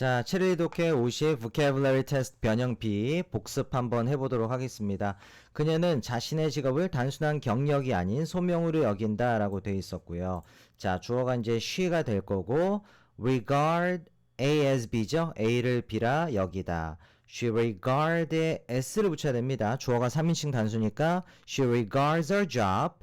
자, 체리 독해 50 vocabulary test 변형비 복습 한번 해보도록 하겠습니다. 그녀는 자신의 직업을 단순한 경력이 아닌 소명으로 여긴다 라고 되어 있었고요. 자, 주어가 이제 she가 될 거고 regard A as B죠. A를 B라 여기다. She regard에 S를 붙여야 됩니다. 주어가 3인칭 단수니까 she regards her job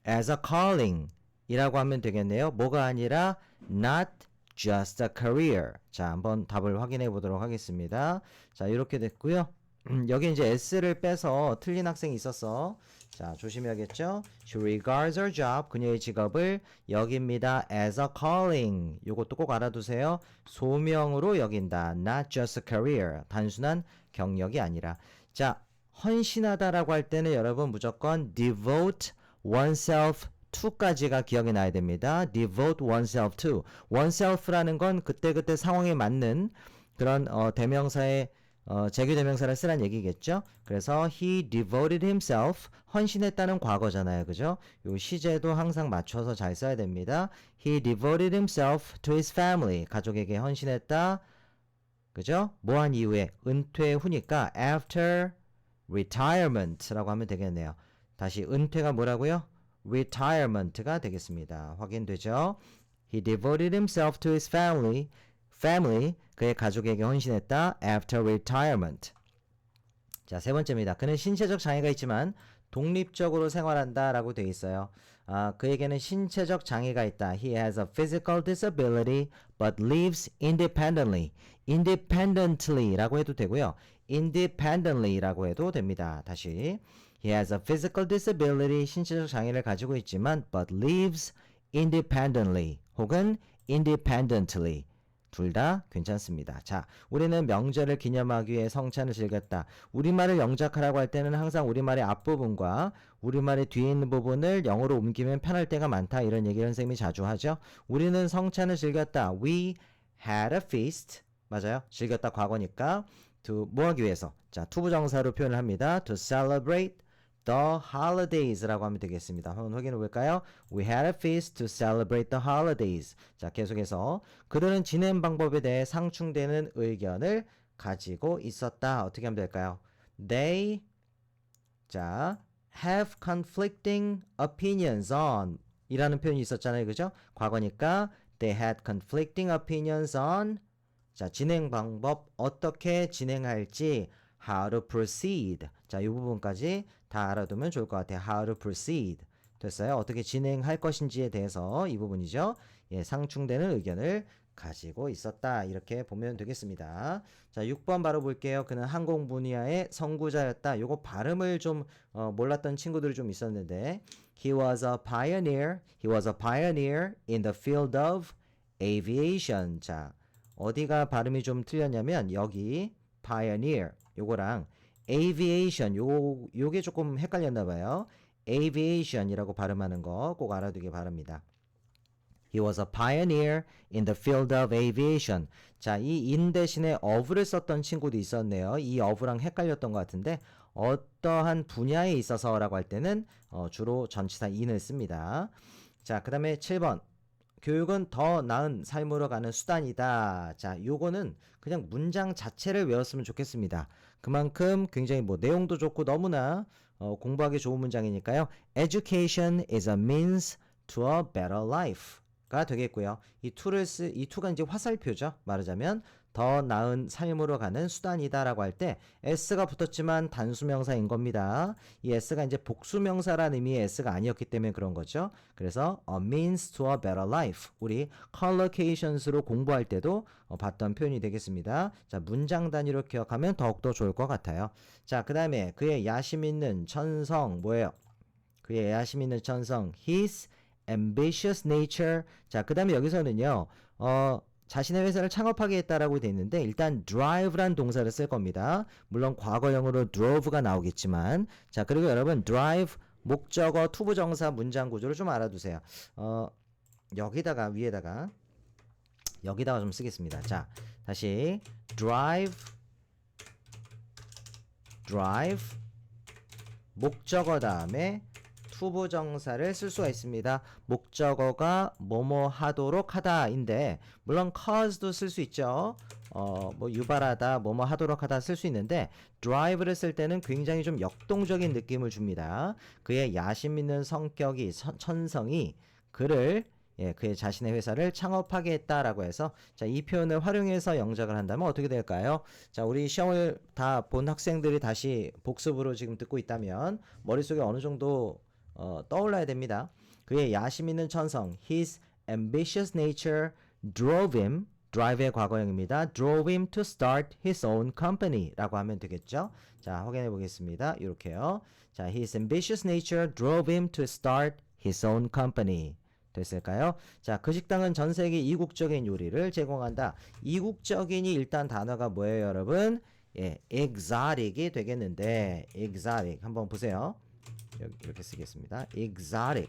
as a calling 이라고 하면 되겠네요. 뭐가 아니라 not just a career. 자, 한번 답을 확인해 보도록 하겠습니다. 자, 이렇게 됐고요. 여기 이제 S를 빼서 틀린 학생이 있었어. 자, 조심해야겠죠? She regards her job. 그녀의 직업을 여깁니다. as a calling. 요것도 꼭 알아두세요. 소명으로 여긴다. not just a career. 단순한 경력이 아니라. 자, 헌신하다라고 할 때는 여러분 무조건 devote oneself to까지가 기억이 나야 됩니다. devote oneself to. oneself라는 건 그때그때 상황에 맞는 그런 대명사의 재규대명사를 쓰란 얘기겠죠. 그래서 he devoted himself 헌신했다는 과거잖아요. 그죠? 요 시제도 항상 맞춰서 잘 써야 됩니다. he devoted himself to his family. 가족에게 헌신했다. 그죠? 뭐한 이후에 은퇴 후니까 after retirement라고 하면 되겠네요. 다시 은퇴가 뭐라고요? retirement가 되겠습니다. 확인되죠? He devoted himself to his family. 그의 가족에게 헌신했다. after retirement. 자, 세 번째입니다. 그는 신체적 장애가 있지만 독립적으로 생활한다 라고 되어 있어요. 그에게는 신체적 장애가 있다. He has a physical disability but lives independently. independently 라고 해도 되고요. independently 라고 해도 됩니다. 다시. He has a physical disability. 신체적 장애를 가지고 있지만 but lives independently 혹은 independently. 둘 다 괜찮습니다. 자, 우리는 명절을 기념하기 위해 성찬을 즐겼다. 우리말을 영작하라고 할 때는 항상 우리말의 앞부분과 우리말의 뒤에 있는 부분을 영어로 옮기면 편할 때가 많다. 이런 얘기를 선생님이 자주 하죠. 우리는 성찬을 즐겼다. We had a feast. 맞아요. 즐겼다 과거니까 to 뭐 하기 위해서. 자, 투부정사로 표현을 합니다. To celebrate the holidays라고 하면 되겠습니다. 한번 확인해 볼까요? We had a feast to celebrate the holidays. 자, 계속해서 그들은 지낸 방법에 대해 상충되는 의견을 가지고 있었다. 어떻게 하면 될까요? They 자, have conflicting opinions on 이라는 표현이 있었잖아요. 그죠? 과거니까 they had conflicting opinions on 자, 진행 방법 어떻게 진행할지 how to proceed. 자, 이 부분까지 다 알아두면 좋을 것 같아요. how to proceed. 됐어요? 어떻게 진행할 것인지에 대해서 이 부분이죠. 예, 상충되는 의견을 가지고 있었다. 이렇게 보면 되겠습니다. 자, 6번 바로 볼게요. 그는 항공 분야의 선구자였다. 요거 발음을 좀 몰랐던 친구들이 좀 있었는데 He was a pioneer. He was a pioneer in the field of aviation. 자, 어디가 발음이 좀 틀렸냐면 여기 pioneer 요거랑 aviation 요게 조금 헷갈렸나 봐요. aviation이라고 발음하는 거 꼭 알아두기 바랍니다. He was a pioneer in the field of aviation. 자, 이 in 대신에 of를 썼던 친구도 있었네요. 이 of랑 헷갈렸던 것 같은데 어떠한 분야에 있어서라고 할 때는 주로 전치사 in을 씁니다. 자, 그 다음에 7번. 교육은 더 나은 삶으로 가는 수단이다. 자, 요거는 그냥 문장 자체를 외웠으면 좋겠습니다. 그만큼 굉장히 뭐 내용도 좋고 너무나 공부하기 좋은 문장이니까요. Education is a means to a better life가 되겠고요. 이 to가 이제 화살표죠. 말하자면 더 나은 삶으로 가는 수단이다라고 할 때 s가 붙었지만 단수명사인 겁니다. 이 s가 이제 복수명사라는 의미의 s가 아니었기 때문에 그런 거죠. 그래서 a means to a better life. 우리 collocations로 공부할 때도 봤던 표현이 되겠습니다. 자, 문장 단위로 기억하면 더욱더 좋을 것 같아요. 자, 그 다음에 그의 야심 있는 천성 뭐예요? 그의 야심 있는 천성 his ambitious nature. 자, 그 다음에 여기서는요. 자신의 회사를 창업하게 했다라고 되어 있는데 일단 drive란 동사를 쓸 겁니다. 물론 과거형으로 drove가 나오겠지만 자, 그리고 여러분 drive 목적어 투부정사 문장 구조를 좀 알아두세요. 여기다가 위에다가 여기다가 좀 쓰겠습니다. 자, 다시 drive 목적어 다음에 투부정사를 쓸 수가 있습니다. 목적어가 뭐뭐 하도록 하다인데 물론 cause도 쓸 수 있죠. 뭐 유발하다, 뭐뭐 하도록 하다 쓸 수 있는데 drive를 쓸 때는 굉장히 좀 역동적인 느낌을 줍니다. 그의 야심 있는 성격이 천성이 그를 그의 자신의 회사를 창업하게 했다라고 해서 자, 이 표현을 활용해서 영작을 한다면 어떻게 될까요? 자, 우리 시험을 다 본 학생들이 다시 복습으로 지금 듣고 있다면 머릿속에 어느 정도 떠올라야 됩니다. 그의 야심 있는 천성, his ambitious nature drove him, drive의 과거형입니다. drove him to start his own company 라고 하면 되겠죠. 자, 확인해 보겠습니다. 이렇게요. 자, his ambitious nature drove him to start his own company. 됐을까요? 자, 그 식당은 전 세계 이국적인 요리를 제공한다. 이국적인이 일단 단어가 뭐예요, 여러분? exotic이 되겠는데, exotic 한번 보세요. 이렇게 쓰겠습니다. exotic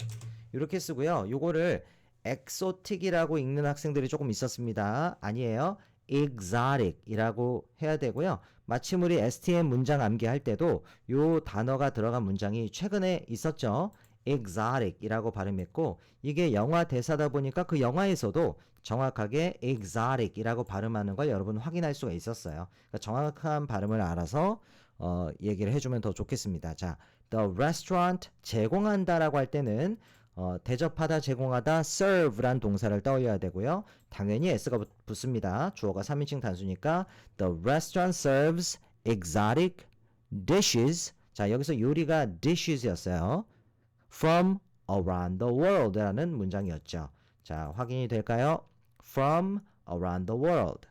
이렇게 쓰고요. 요거를 exotic이라고 읽는 학생들이 조금 있었습니다. 아니에요. exotic이라고 해야 되고요. 마침 우리 STM 문장 암기할 때도 요 단어가 들어간 문장이 최근에 있었죠. exotic이라고 발음했고 이게 영화 대사다 보니까 그 영화에서도 정확하게 exotic이라고 발음하는 걸 여러분 확인할 수가 있었어요. 그러니까 정확한 발음을 알아서 얘기를 해주면 더 좋겠습니다. 자, the restaurant 제공한다라고 할 때는 대접하다, 제공하다, serve란 동사를 떠올려야 되고요. 당연히 s가 붙습니다. 주어가 3인칭 단수니까 the restaurant serves exotic dishes. 자, 여기서 요리가 dishes였어요. from around the world 라는 문장이었죠. 자, 확인이 될까요? from around the world.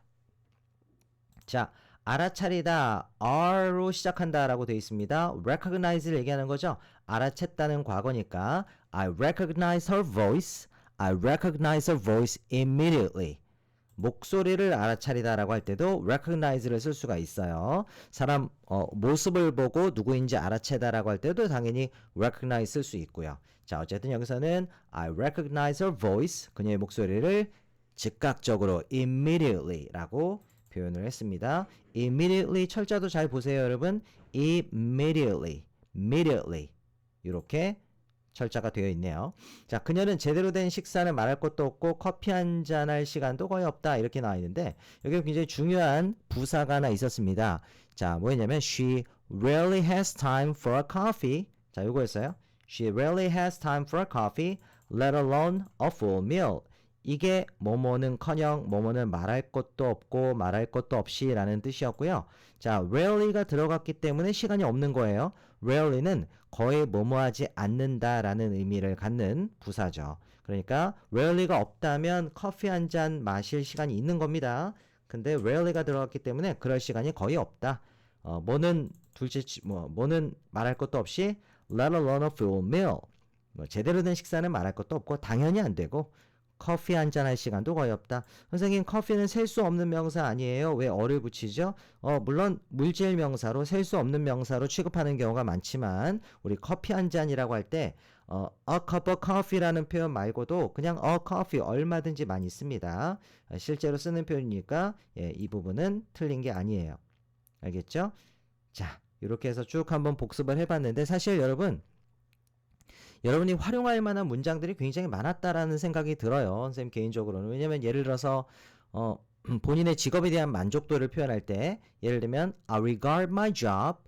자, 알아차리다 R로 시작한다 라고 되어 있습니다. recognize를 얘기하는 거죠. 알아챘다는 과거니까 I recognize her voice. I recognize her voice immediately. 목소리를 알아차리다 라고 할 때도 recognize를 쓸 수가 있어요. 사람 모습을 보고 누구인지 알아채다 라고 할 때도 당연히 recognize 쓸 수 있고요. 자, 어쨌든 여기서는 I recognize her voice. 그녀의 목소리를 즉각적으로 immediately 라고 표현을 했습니다. immediately 철자도 잘 보세요, 여러분. immediately, immediately 이렇게 철자가 되어 있네요. 자, 그녀는 제대로 된 식사는 말할 것도 없고 커피 한 잔 할 시간도 거의 없다 이렇게 나와 있는데 여기 굉장히 중요한 부사가 하나 있었습니다. 자, 뭐였냐면 she rarely has time for a coffee. 자, 요거였어요. She rarely has time for a coffee, let alone a full meal. 이게 뭐뭐는커녕 뭐뭐는 말할 것도 없고 말할 것도 없이 라는 뜻이었고요. 자, rarely가 들어갔기 때문에 시간이 없는 거예요. rarely는 거의 뭐뭐하지 않는다 라는 의미를 갖는 부사죠. 그러니까 rarely가 없다면 커피 한 잔 마실 시간이 있는 겁니다. 근데 rarely가 들어갔기 때문에 그럴 시간이 거의 없다. 뭐는 뭐는 말할 것도 없이 let alone a full meal. 제대로 된 식사는 말할 것도 없고 당연히 안 되고 커피 한 잔 할 시간도 거의 없다. 선생님, 커피는 셀 수 없는 명사 아니에요? 왜 어를 붙이죠? 물론 물질 명사로 셀 수 없는 명사로 취급하는 경우가 많지만 우리 커피 한 잔이라고 할 때 a cup of coffee라는 표현 말고도 그냥 a coffee 얼마든지 많이 씁니다. 실제로 쓰는 표현이니까 이 부분은 틀린 게 아니에요. 알겠죠? 자, 이렇게 해서 쭉 한번 복습을 해봤는데 사실 여러분이 활용할 만한 문장들이 굉장히 많았다라는 생각이 들어요. 선생님 개인적으로는. 왜냐면 예를 들어서 본인의 직업에 대한 만족도를 표현할 때 예를 들면 I regard my job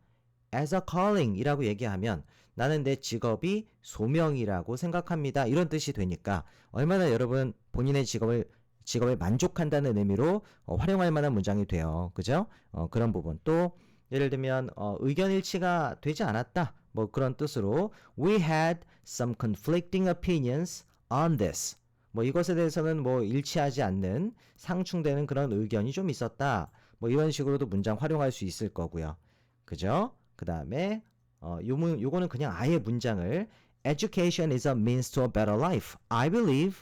as a calling 이라고 얘기하면 나는 내 직업이 소명이라고 생각합니다. 이런 뜻이 되니까 얼마나 여러분 본인의 직업에 만족한다는 의미로 활용할 만한 문장이 돼요. 그죠? 그런 부분. 또 예를 들면 의견 일치가 되지 않았다. 뭐 그런 뜻으로 We had some conflicting opinions on this. 뭐 이것에 대해서는 뭐 일치하지 않는 상충되는 그런 의견이 좀 있었다. 뭐 이런 식으로도 문장 활용할 수 있을 거고요. 그죠? 그 다음에 요거는 그냥 아예 문장을 Education is a means to a better life. I believe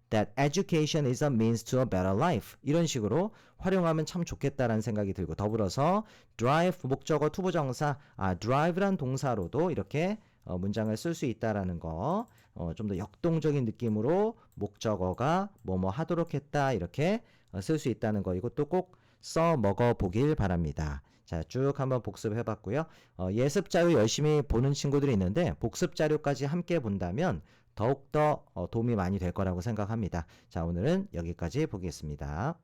that education is a means to a better life. 이런 식으로 활용하면 참 좋겠다라는 생각이 들고 더불어서 drive 목적어 투부정사 drive란 동사로도 이렇게 문장을 쓸 수 있다라는 거 좀 더 역동적인 느낌으로 목적어가 뭐뭐 하도록 했다 이렇게 쓸 수 있다는 거 이것도 꼭 써먹어 보길 바랍니다. 자, 쭉 한번 복습해 봤고요. 예습 자료 열심히 보는 친구들이 있는데 복습 자료까지 함께 본다면 더욱더 도움이 많이 될 거라고 생각합니다. 자, 오늘은 여기까지 보겠습니다.